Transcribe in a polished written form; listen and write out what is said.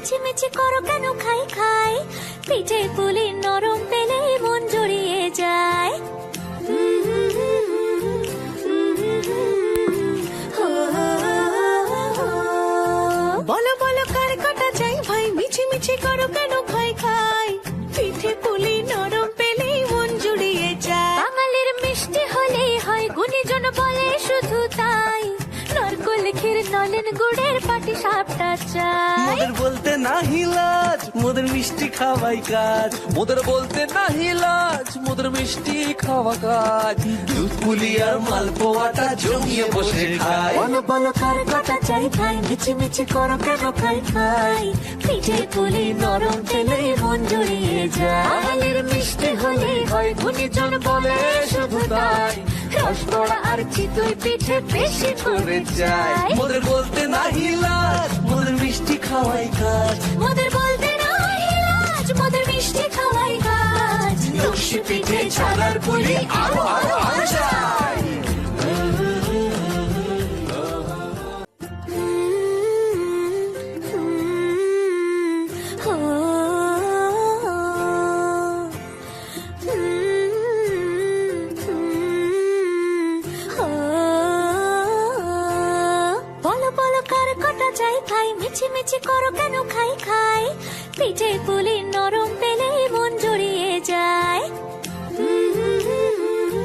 মিছিমিছি করো কেন খাই খাই, পিঠে পুলি নরম পেলে মন জড়িয়ে যায়। বলো বলো কার কাটা চাই ভাই, মিছিমিছি করো কেন খাই খাই, পিঠে পুলি নরম পেলে মন জুড়িয়ে যায়। বাঙালির মিষ্টি হলেই হয়, গুণীজন বলে শুধু তাই, নরকোল ক্ষীর নলেন গুড়ের পাটি সাপটা চাই। মোদের বলতে নাহি লাজ, মোদের মিষ্টি খাওয়াই কাজ। মোদের বলতে নাহি লাজ, মোদের মিষ্টি খাওয়া কাজ। দুধ পুলি আর মালপোয়াটা জমিয়ে বসে খায়। বলো বলো কার কাটা চাই ভাই, মিছিমিছি করো কেন খাই খাই, পিঠে পুলি নরম পেলে মন জড়িয়ে যায়। বাঙালির মিষ্টি হলেই হয়, গুণীজন বলে শুধু তাই, রসগোড়া আর চিতই পিঠে বেশি করে যায়। মোদের বলতে নাহি লাজ, মোদের মিষ্টি খাওয়াই কাজ। মোদের বলতে নাই লাজ, মোদের মিষ্টি খাওয়াই কাজ। লস্যি পিঠে ছানার পুলি আরো আরো আরো চাই। বলো বলো কার কাটা চাই ভাই, মিছিমিছি করো কেন খাই খাই, পিঠে পুলি নরম পেলে মন জড়িয়ে যায়।